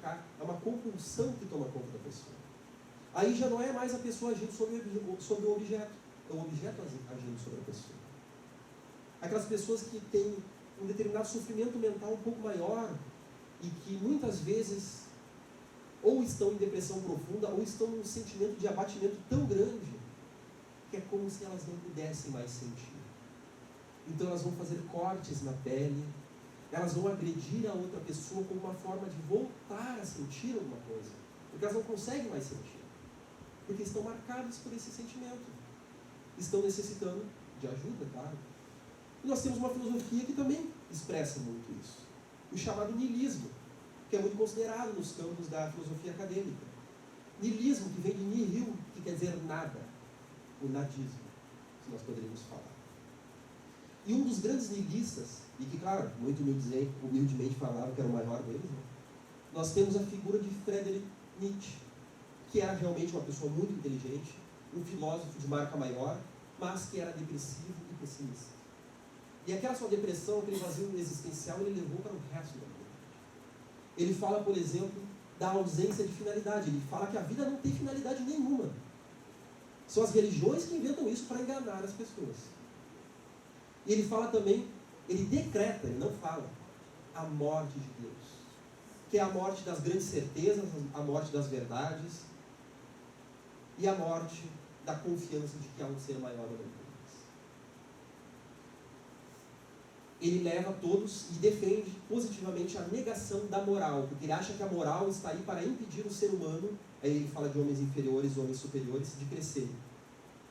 marcar, é uma compulsão que toma conta da pessoa. Aí já não é mais a pessoa agindo sobre o objeto, é o objeto agindo sobre a pessoa. Aquelas pessoas que têm um determinado sofrimento mental um pouco maior e que muitas vezes ou estão em depressão profunda ou estão num sentimento de abatimento tão grande que é como se elas não pudessem mais sentir. Então elas vão fazer cortes na pele, elas vão agredir a outra pessoa como uma forma de voltar a sentir alguma coisa, porque elas não conseguem mais sentir, porque estão marcadas por esse sentimento, estão necessitando de ajuda, claro. E nós temos uma filosofia que também expressa muito isso, o chamado niilismo, que é muito considerado nos campos da filosofia acadêmica. Niilismo, que vem de nihil, que quer dizer nada, o nadismo, se nós poderíamos falar. E um dos grandes nihilistas, e que, claro, muito humildemente falava que era o maior deles, né? Nós temos a figura de Friedrich Nietzsche, que era realmente uma pessoa muito inteligente, um filósofo de marca maior, mas que era depressivo e pessimista. E aquela sua depressão, aquele vazio existencial, ele levou para o resto da vida. Ele fala, por exemplo, da ausência de finalidade. Ele fala que a vida não tem finalidade nenhuma. São as religiões que inventam isso para enganar as pessoas. E ele fala também, ele decreta, ele não fala, a morte de Deus. Que é a morte das grandes certezas, a morte das verdades e a morte da confiança de que há um ser maior do que nós. Ele leva todos e defende positivamente a negação da moral, porque ele acha que a moral está aí para impedir o ser humano, aí ele fala de homens inferiores e homens superiores, de crescer.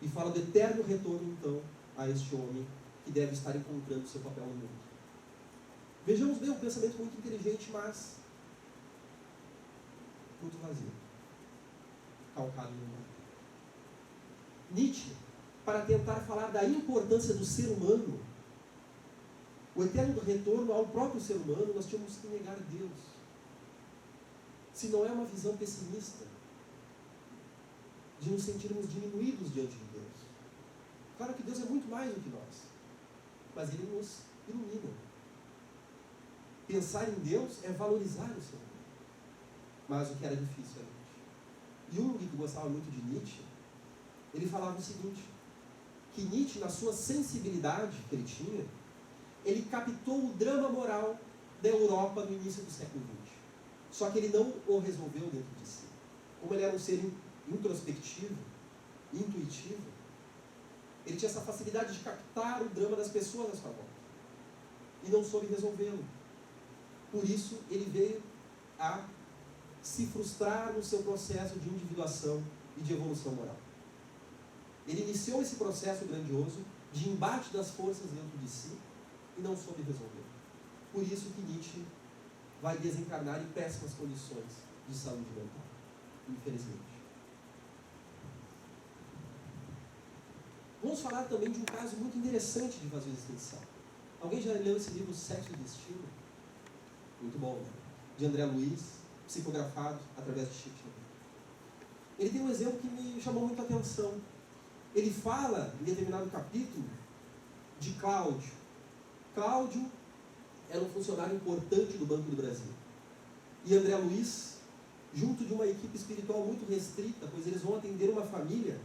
E fala do eterno retorno, então, a este homem que deve estar encontrando seu papel no mundo. Vejamos bem, um pensamento muito inteligente, mas muito vazio, calcado no mundo. Nietzsche, para tentar falar da importância do ser humano, o eterno retorno ao próprio ser humano, nós tínhamos que negar Deus. Se não é uma visão pessimista, de nos sentirmos diminuídos diante de Deus. Claro que Deus é muito mais do que nós, mas Ele nos ilumina. Pensar em Deus é valorizar o ser humano. Mas o que era difícil era Nietzsche. Jung, que gostava muito de Nietzsche, ele falava o seguinte, que Nietzsche, na sua sensibilidade que ele tinha, ele captou o drama moral da Europa no início do século XX. Só que ele não o resolveu dentro de si. Como ele era um ser introspectivo, intuitivo, ele tinha essa facilidade de captar o drama das pessoas à sua volta. E não soube resolvê-lo. Por isso, ele veio a se frustrar no seu processo de individuação e de evolução moral. Ele iniciou esse processo grandioso de embate das forças dentro de si e não soube resolver. Por isso que Nietzsche vai desencarnar em péssimas condições de saúde mental, infelizmente. Vamos falar também de um caso muito interessante de vazio existencial. Alguém já leu esse livro Sexo e Destino? Muito bom, né? De André Luiz, psicografado através de Chico Xavier. Ele tem um exemplo que me chamou muita atenção. Ele fala, em determinado capítulo, de Cláudio. Cláudio era um funcionário importante do Banco do Brasil. E André Luiz, junto de uma equipe espiritual muito restrita, pois eles vão atender uma família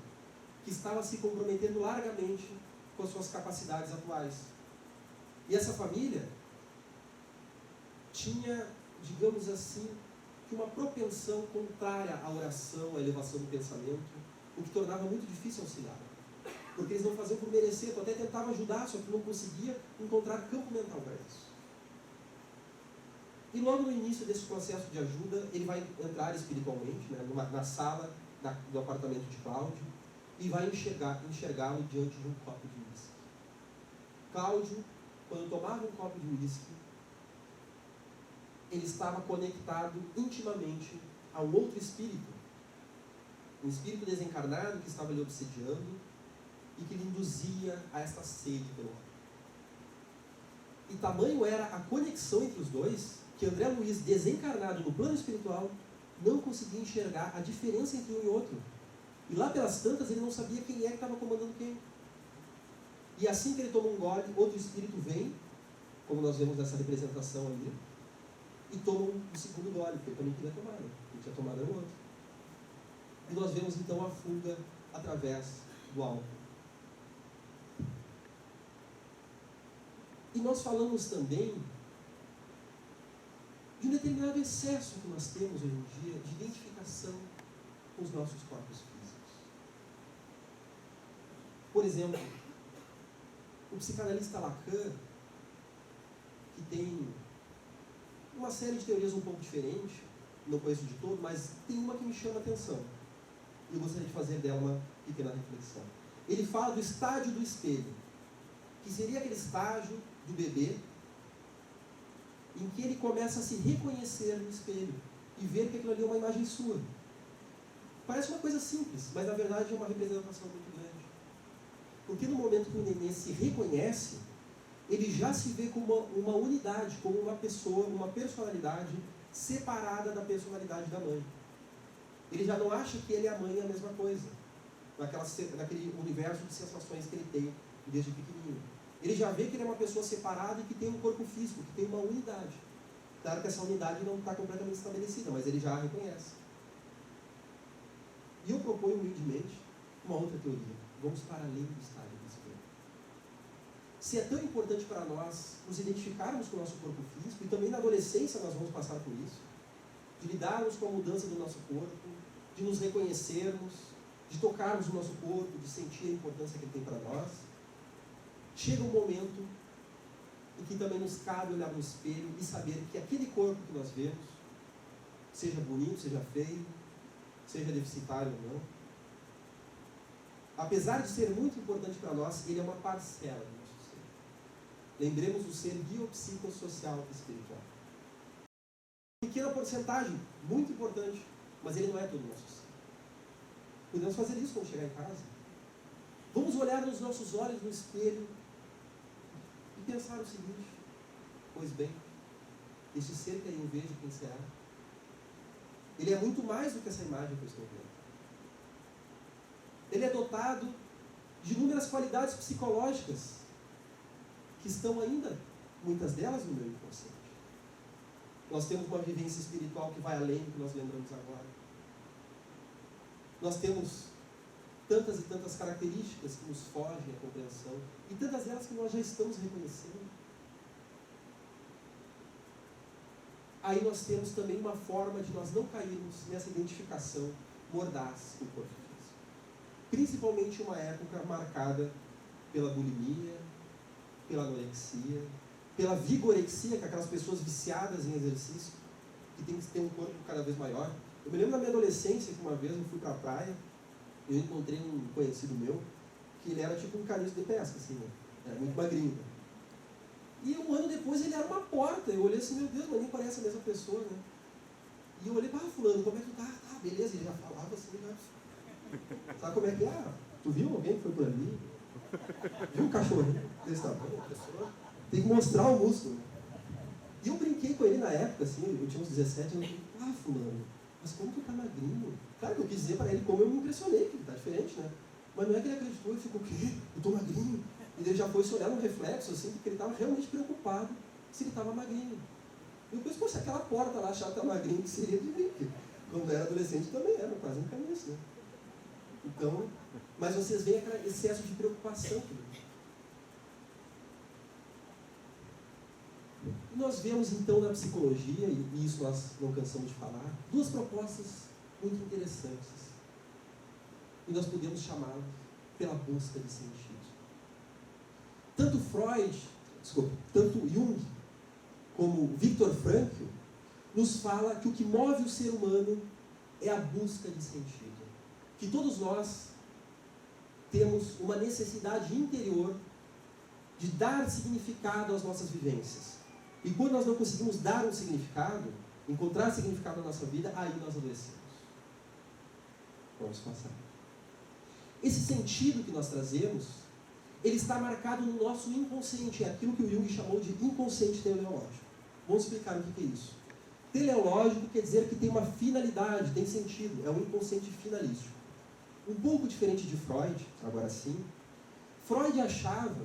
que estava se comprometendo largamente com as suas capacidades atuais. E essa família tinha, digamos assim, uma propensão contrária à oração, à elevação do pensamento, o que tornava muito difícil auxiliar. Porque eles não faziam por merecer, tu até tentava ajudar, só que não conseguia encontrar campo mental para isso. E logo no início desse processo de ajuda, ele vai entrar espiritualmente, né, na sala do apartamento de Cláudio, e vai enxergá-lo diante de um copo de uísque. Cláudio, quando tomava um copo de uísque, ele estava conectado intimamente a um outro espírito, um espírito desencarnado que estava lhe obsediando e que lhe induzia a esta sede pelo ódio. E tamanho era a conexão entre os dois, que André Luiz, desencarnado no plano espiritual, não conseguia enxergar a diferença entre um e outro. E lá pelas tantas ele não sabia quem é que estava comandando quem. E assim que ele toma um gole, outro espírito vem, como nós vemos nessa representação ali, e tomam o segundo gole, porque eu também queria tomar, né? Quem tinha tomado era o outro. E nós vemos então a fuga através do álcool. E nós falamos também de um determinado excesso que nós temos hoje em dia de identificação com os nossos corpos físicos. Por exemplo, o psicanalista Lacan, que tem uma série de teorias um pouco diferentes, não conheço de todo, mas tem uma que me chama a atenção. E eu gostaria de fazer dela uma pequena reflexão. Ele fala do estágio do espelho, que seria aquele estágio do bebê em que ele começa a se reconhecer no espelho e ver que aquilo ali é uma imagem sua. Parece uma coisa simples, mas na verdade é uma representação muito grande. Porque no momento que o neném se reconhece, ele já se vê como uma unidade, como uma pessoa, uma personalidade separada da personalidade da mãe. Ele já não acha que ele e a mãe é a mesma coisa, naquele universo de sensações que ele tem desde pequenininho. Ele já vê que ele é uma pessoa separada e que tem um corpo físico, que tem uma unidade. Claro que essa unidade não está completamente estabelecida, mas ele já a reconhece. E eu proponho humildemente uma outra teoria. Vamos para além do estágio do espelho. Se é tão importante para nós nos identificarmos com o nosso corpo físico, e também na adolescência nós vamos passar por isso, de lidarmos com a mudança do nosso corpo, de nos reconhecermos, de tocarmos o nosso corpo, de sentir a importância que ele tem para nós, chega um momento em que também nos cabe olhar no espelho e saber que aquele corpo que nós vemos, seja bonito, seja feio, seja deficitário ou não, apesar de ser muito importante para nós, ele é uma parcela do nosso ser. Lembremos do ser biopsicossocial espiritual. Pequena porcentagem, muito importante, mas ele não é todo o nosso ser. Podemos fazer isso quando chegar em casa. Vamos olhar nos nossos olhos no espelho e pensar o seguinte: pois bem, este ser que aí eu vejo, quem será? Ele é muito mais do que essa imagem que eu estou vendo. Ele é dotado de inúmeras qualidades psicológicas que estão ainda, muitas delas, no meu inconsciente. Nós temos uma vivência espiritual que vai além do que nós lembramos agora. Nós temos tantas e tantas características que nos fogem à compreensão, e tantas delas que nós já estamos reconhecendo. Aí nós temos também uma forma de nós não cairmos nessa identificação mordaz com o corpo físico. Principalmente uma época marcada pela bulimia, pela anorexia, pela vigorexia, que é aquelas pessoas viciadas em exercício, que tem que ter um corpo cada vez maior. Eu me lembro na minha adolescência que uma vez eu fui para a praia, eu encontrei um conhecido meu, que ele era tipo um caniço de pesca, assim, né? Era muito magrinho. E um ano depois ele era uma porta. Eu olhei assim, meu Deus, mas nem parece a mesma pessoa, né? E eu olhei, fulano, como é que tu tá? Tá, beleza, ele já falava assim, já. Sabe como é que é? Tu viu alguém que foi por ali? Viu um cachorrinho desse tamanho? A pessoa tem que mostrar o músculo. E eu brinquei com ele na época, assim, eu tinha uns 17 anos, eu falei, fulano, mas como tu tá magrinho? Claro que eu quis dizer para ele como eu me impressionei, que ele tá diferente, né? Mas não é que ele acreditou, ele ficou, o quê? Eu tô magrinho? E ele já foi se olhar no reflexo, assim, porque ele estava realmente preocupado se ele estava magrinho. E eu pensei, poxa, aquela porta lá chata magrinho, que seria de mim, porque quando eu era adolescente também era, quase um caniço, né? Então, mas vocês veem aquele excesso de preocupação. E nós vemos então na psicologia, e isso nós não cansamos de falar, duas propostas muito interessantes. E nós podemos chamá-las pela busca de sentido. Tanto Jung como Viktor Frankl nos fala que o que move o ser humano é a busca de sentido. Que todos nós temos uma necessidade interior de dar significado às nossas vivências. E quando nós não conseguimos dar um significado, encontrar significado na nossa vida, aí nós adoecemos. Vamos passar. Esse sentido que nós trazemos, ele está marcado no nosso inconsciente, é aquilo que o Jung chamou de inconsciente teleológico. Vamos explicar o que é isso. Teleológico quer dizer que tem uma finalidade, tem sentido, é um inconsciente finalístico. Um pouco diferente de Freud, agora sim. Freud achava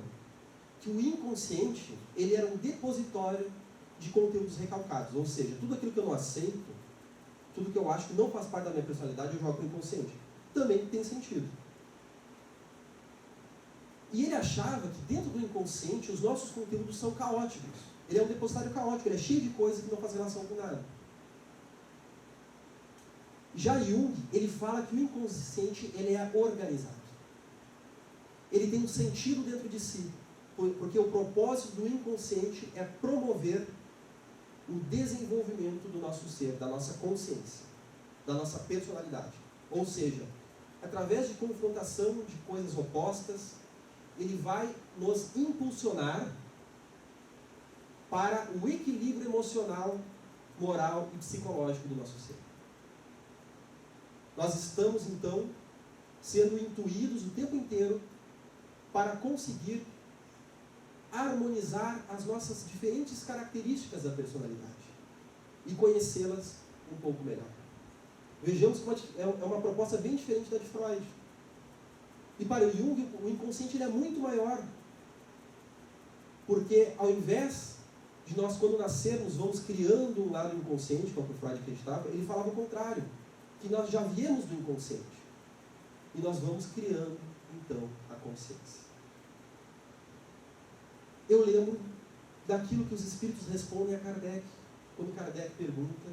que o inconsciente ele era um depositório de conteúdos recalcados. Ou seja, tudo aquilo que eu não aceito, tudo que eu acho que não faz parte da minha personalidade, eu jogo para o inconsciente. Também tem sentido. E ele achava que dentro do inconsciente os nossos conteúdos são caóticos. Ele é um depositário caótico, ele é cheio de coisas que não fazem relação com nada. Já Jung, ele fala que o inconsciente ele é organizado. Ele tem um sentido dentro de si, porque o propósito do inconsciente é promover o desenvolvimento do nosso ser, da nossa consciência, da nossa personalidade. Ou seja, através de confrontação de coisas opostas, ele vai nos impulsionar para o equilíbrio emocional, moral e psicológico do nosso ser. Nós estamos, então, sendo intuídos o tempo inteiro para conseguir harmonizar as nossas diferentes características da personalidade e conhecê-las um pouco melhor. Vejamos que é uma proposta bem diferente da de Freud. E para o Jung, o inconsciente ele é muito maior. Porque ao invés de nós, quando nascermos, vamos criando um lado inconsciente, como o Freud acreditava, ele falava o contrário. Que nós já viemos do inconsciente. E nós vamos criando, então, a consciência. Eu lembro daquilo que os espíritos respondem a Kardec, quando Kardec pergunta,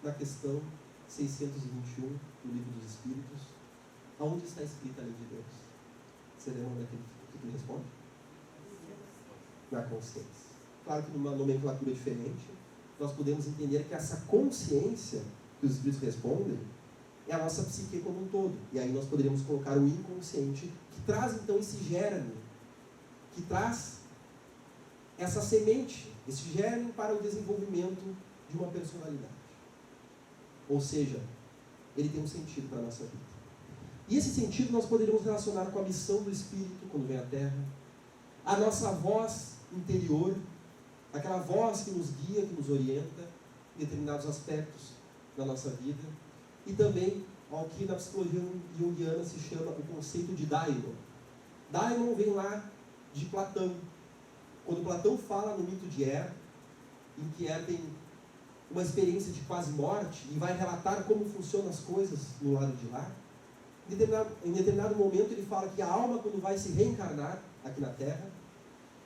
na questão 621 do Livro dos Espíritos, aonde está escrita a lei de Deus? Você lembra daquilo que ele responde? Na consciência. Claro que numa nomenclatura diferente, nós podemos entender que essa consciência que os espíritos respondem é a nossa psique como um todo. E aí nós poderíamos colocar o inconsciente, que traz então esse germe, que traz essa semente, esse germe para o desenvolvimento de uma personalidade. Ou seja, ele tem um sentido para a nossa vida. E esse sentido nós poderíamos relacionar com a missão do Espírito quando vem à Terra, a nossa voz interior, aquela voz que nos guia, que nos orienta em determinados aspectos da nossa vida, e também ao que na psicologia junguiana se chama o conceito de daimon. Daimon vem lá de Platão. Quando Platão fala no mito de Er, em que Er tem uma experiência de quase morte e vai relatar como funcionam as coisas no lado de lá, em determinado momento ele fala que a alma, quando vai se reencarnar aqui na Terra,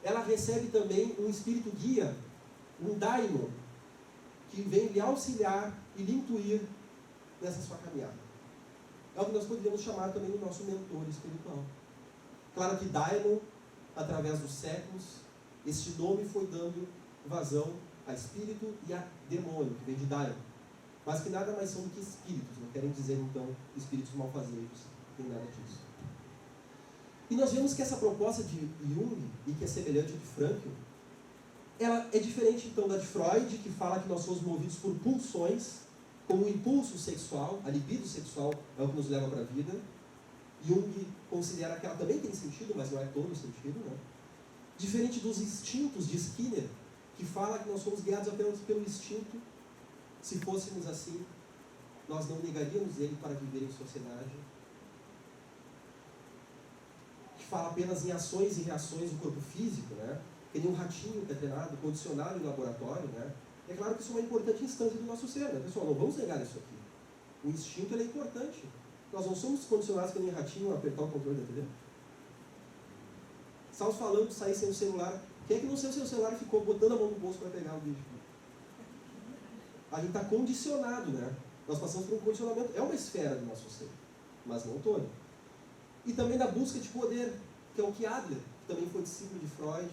ela recebe também um espírito guia, um daimon, que vem lhe auxiliar e lhe intuir nessa sua caminhada. É o que nós poderíamos chamar também do nosso mentor espiritual. Claro que daimon, através dos séculos, este nome foi dando vazão a espírito e a demônio, que vem de daimon. Mas que nada mais são do que espíritos, não querem dizer então espíritos malfazejos, nem nada disso. E nós vemos que essa proposta de Jung, e que é semelhante à de Frankl, ela é diferente então da de Freud, que fala que nós somos movidos por pulsões, como o impulso sexual, a libido sexual é o que nos leva para a vida. Jung considera que ela também tem sentido, mas não é todo o sentido, né? Diferente dos instintos de Skinner, que fala que nós somos guiados apenas pelo instinto. Se fôssemos assim, nós não negaríamos ele para viver em sociedade. Que fala apenas em ações e reações do corpo físico, né? Que nem um ratinho que é treinado, condicionado em laboratório, né? É claro que isso é uma importante instância do nosso ser, né? Pessoal, não vamos negar isso aqui. O instinto ele é importante. Nós não somos condicionados que nem ratinho a apertar o controle da TV. Estávamos falando de sair sem o celular. Quem é que não saiu sem o celular e ficou botando a mão no bolso para pegar o bicho? A gente está condicionado, né? Nós passamos por um condicionamento. É uma esfera do nosso ser, mas não toda. E também da busca de poder, que é o que Adler, que também foi discípulo de Freud,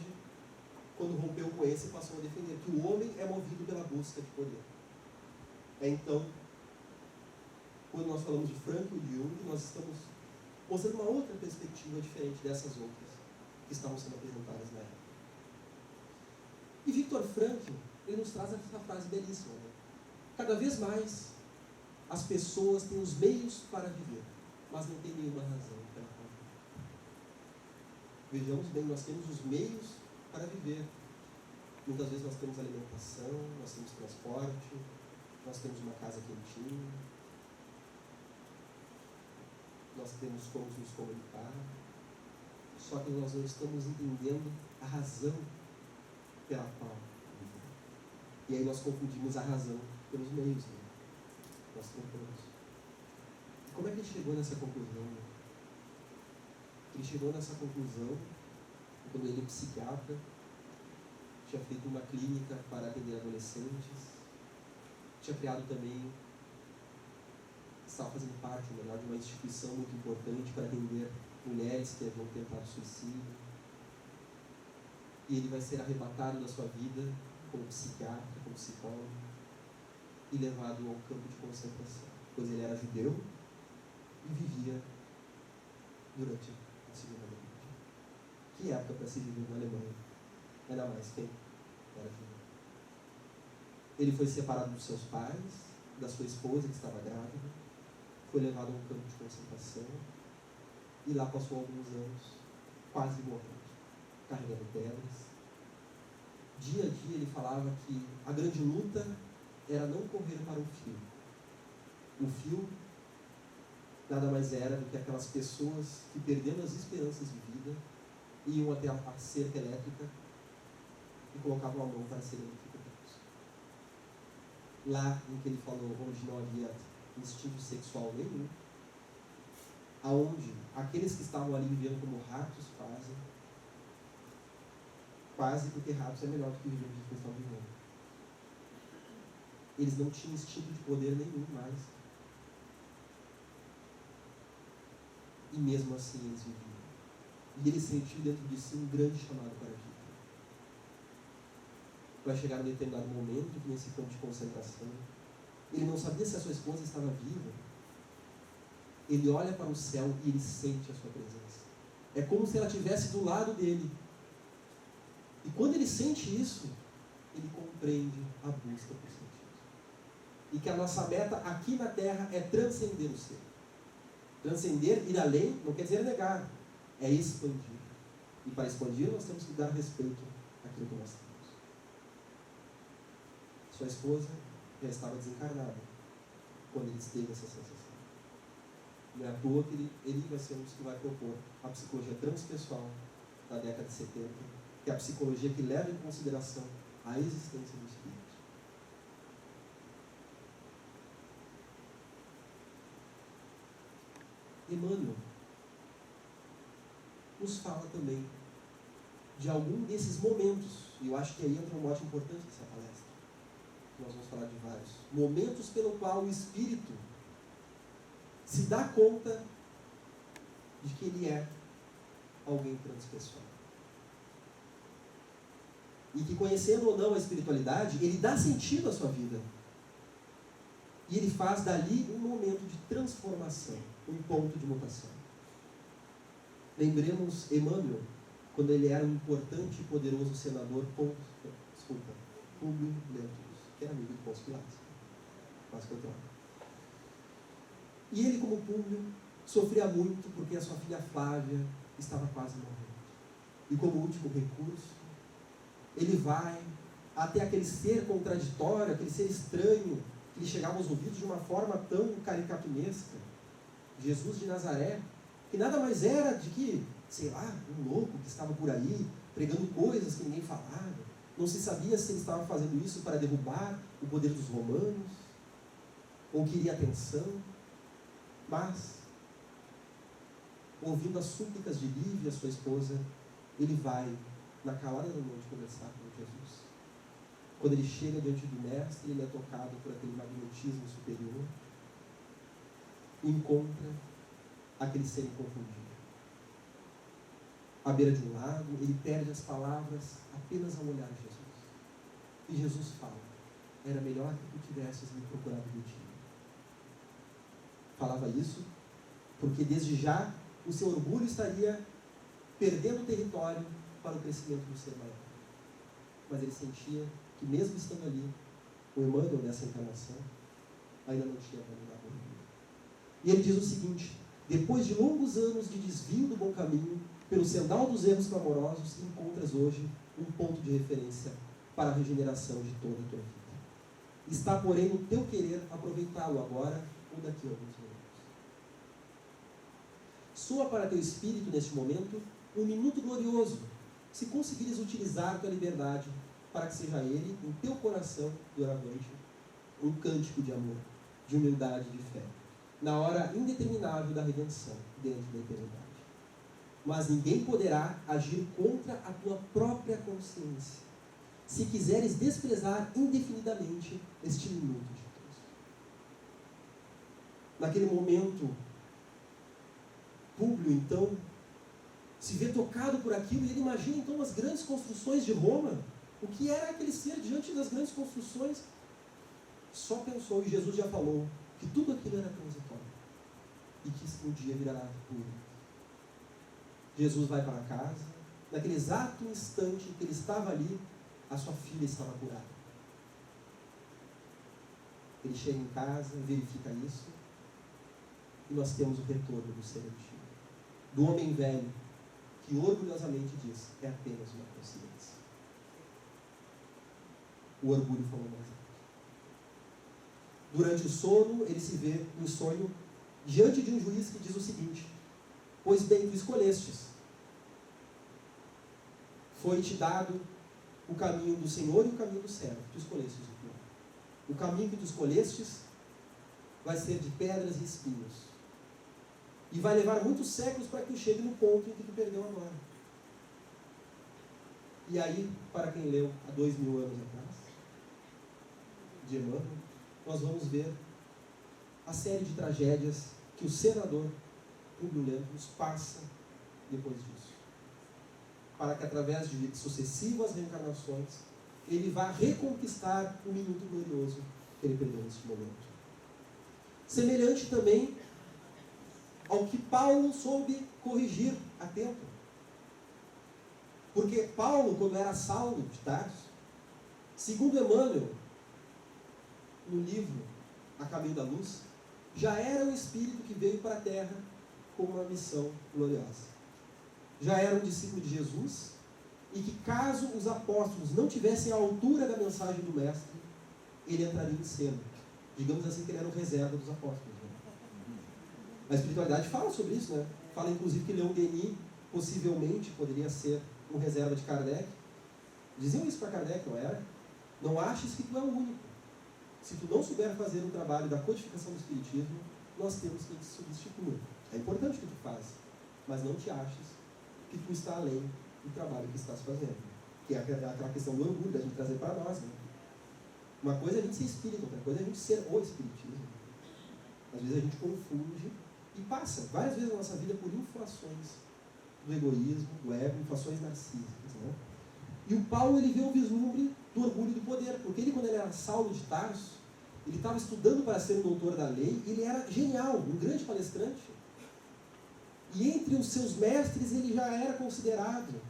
quando rompeu com esse, passou a defender que o homem é movido pela busca de poder. Então, quando nós falamos de Frankl e de Jung, nós estamos mostrando uma outra perspectiva diferente dessas outras que estavam sendo apresentadas na época. E Viktor Frankl, ele nos traz essa frase belíssima, né? Cada vez mais as pessoas têm os meios para viver, mas não têm nenhuma razão pela qual viver. Vejamos bem, nós temos os meios para viver. Muitas vezes nós temos alimentação, nós temos transporte, nós temos uma casa quentinha, nós temos como nos comunicar, só que nós não estamos entendendo a razão pela qual vivemos. E aí nós confundimos a razão pelos meios, né? Nós trocamos. E como é que ele chegou nessa conclusão? Né? Ele chegou nessa conclusão quando ele, psiquiatra, tinha feito uma clínica para atender adolescentes, tinha criado também, estava fazendo parte, na verdade, de uma instituição muito importante para atender mulheres que haviam tentado suicídio. E ele vai ser arrebatado da sua vida como psiquiatra, como psicólogo, e levado ao campo de concentração, pois ele era judeu e vivia durante a Segunda Guerra Mundial. Que época para se viver na Alemanha? Ainda mais quem era judeu. Ele foi separado dos seus pais, da sua esposa que estava grávida, foi levado a um campo de concentração e lá passou alguns anos quase morrendo, carregando pedras. Dia a dia ele falava que a grande luta era não correr para o fio. O fio nada mais era do que aquelas pessoas que, perdendo as esperanças de vida, iam até a cerca elétrica e colocavam a mão para serem eletrocutados. Lá em que ele falou, onde não havia instinto sexual nenhum, aonde aqueles que estavam ali vivendo como ratos quase porque ratos é melhor do que viver de questão de vivendo. Eles não tinham instinto de poder nenhum mais. E mesmo assim eles viviam. E ele sentiu dentro de si um grande chamado para a vida. Vai chegar um determinado momento que nesse campo de concentração, ele não sabia se a sua esposa estava viva. Ele olha para o céu e ele sente a sua presença. É como se ela estivesse do lado dele. E quando ele sente isso, ele compreende a busca por sentido. E que a nossa meta aqui na Terra é transcender o ser. Transcender, ir além, não quer dizer negar, é expandir. E para expandir, nós temos que dar respeito àquilo que nós temos. Sua esposa já estava desencarnada quando ele teve essa sensação. Não é à toa que ele vai ser um dos que vai propor a psicologia transpessoal da década de 70, que é a psicologia que leva em consideração a existência do espírito. Emmanuel nos fala também de algum desses momentos, e eu acho que aí entra um mote importante dessa palestra. Nós vamos falar de vários momentos pelo qual o espírito se dá conta de que ele é alguém transpessoal. E que, conhecendo ou não a espiritualidade, ele dá sentido à sua vida. E ele faz dali um momento de transformação, um ponto de mutação. Lembremos Emmanuel, quando ele era um importante e poderoso senador Públio Lentulus, que era amigo de Pôncio Pilatos. Quase que eu troco. E ele, como Públio, sofria muito porque a sua filha Flávia estava quase morrendo. E como último recurso, ele vai até aquele ser contraditório, aquele ser estranho, que lhe chegava aos ouvidos de uma forma tão caricaturesca, Jesus de Nazaré, que nada mais era de que, sei lá, um louco que estava por aí, pregando coisas que ninguém falava. Não se sabia se ele estava fazendo isso para derrubar o poder dos romanos, ou queria atenção. Mas, ouvindo as súplicas de Lívia, sua esposa, ele vai, na calada da noite, conversar com Jesus. Quando ele chega diante do mestre, ele é tocado por aquele magnetismo superior e encontra aquele ser inconfundível. À beira de um lago, ele perde as palavras apenas ao olhar Jesus. E Jesus fala, era melhor que tu tivesses me procurado de ti. Falava isso porque desde já o seu orgulho estaria perdendo território para o crescimento do ser maior. Mas ele sentia que mesmo estando ali, o Emmanuel dessa encarnação ainda não tinha abandonado o orgulho. E ele diz o seguinte, depois de longos anos de desvio do bom caminho, pelo sendal dos erros clamorosos, encontras hoje um ponto de referência para a regeneração de toda a tua vida. Está, porém, no teu querer aproveitá-lo agora ou daqui a alguns minutos. Soa para teu espírito, neste momento, um minuto glorioso, se conseguires utilizar tua liberdade para que seja Ele, em teu coração, doravante, um cântico de amor, de humildade e de fé, na hora indeterminável da redenção, dentro da eternidade. Mas ninguém poderá agir contra a tua própria consciência, se quiseres desprezar indefinidamente este minuto de Deus. Naquele momento, Públio, então, se vê tocado por aquilo e ele imagina, então, as grandes construções de Roma. O que era aquele ser diante das grandes construções? Só pensou, e Jesus já falou, que tudo aquilo era transitório e que um dia virá tudo. Jesus vai para casa, naquele exato instante em que ele estava ali, a sua filha estava curada. Ele chega em casa, verifica isso, e nós temos o retorno do ser antigo, do homem velho, que orgulhosamente diz, é apenas uma consciência. O orgulho falou mais alto. Durante o sono, ele se vê em sonho diante de um juiz que diz o seguinte: pois bem, tu escolestes. Foi-te dado o caminho do Senhor e o caminho do servo. Tu escolestes o pior. O caminho que tu escolestes vai ser de pedras e espinhos. E vai levar muitos séculos para que tu chegue no ponto em que tu perdeu agora. E aí, para quem leu há 2000 anos atrás, de Emmanuel, nós vamos ver a série de tragédias que o senador Públio Lentulus passa depois disso. Para que através de sucessivas reencarnações, ele vá reconquistar o minuto glorioso que ele perdeu neste momento. Semelhante também ao que Paulo soube corrigir a tempo. Porque Paulo, quando era Saulo de Tarso, segundo Emmanuel, no livro A Caminho da Luz, já era um espírito que veio para a Terra com uma missão gloriosa. Já era um discípulo de Jesus, e que caso os apóstolos não tivessem a altura da mensagem do Mestre, ele entraria em cena. Digamos assim que ele era o reserva dos apóstolos. Né? A espiritualidade fala sobre isso, né? Fala inclusive que Leon Denis possivelmente poderia ser um reserva de Kardec. Diziam isso para Kardec, não era? Não aches que tu é o único. Se tu não souber fazer o trabalho da codificação do Espiritismo, nós temos que te substituir. É importante o que tu faz, mas não te aches que tu está além do trabalho que estás fazendo. Que é aquela questão do orgulho, da gente trazer para nós. Né? Uma coisa é a gente ser espírita, outra coisa é a gente ser o Espiritismo. Às vezes a gente confunde e passa várias vezes na nossa vida por inflações do egoísmo, do ego, inflações narcísicas. Né? E o Paulo, ele vê o vislumbre do orgulho e do poder, porque ele, quando ele era Saulo de Tarso, ele estava estudando para ser um doutor da lei, e ele era genial, um grande palestrante. E entre os seus mestres ele já era considerado.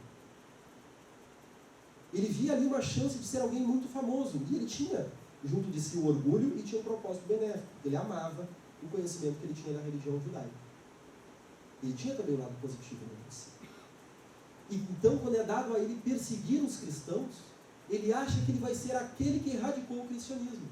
Ele via ali uma chance de ser alguém muito famoso. E ele tinha, junto de si, o orgulho e tinha um propósito benéfico. Ele amava o conhecimento que ele tinha da religião judaica. Ele tinha também o lado positivo nesse. E então, quando é dado a ele perseguir os cristãos, ele acha que ele vai ser aquele que erradicou o cristianismo.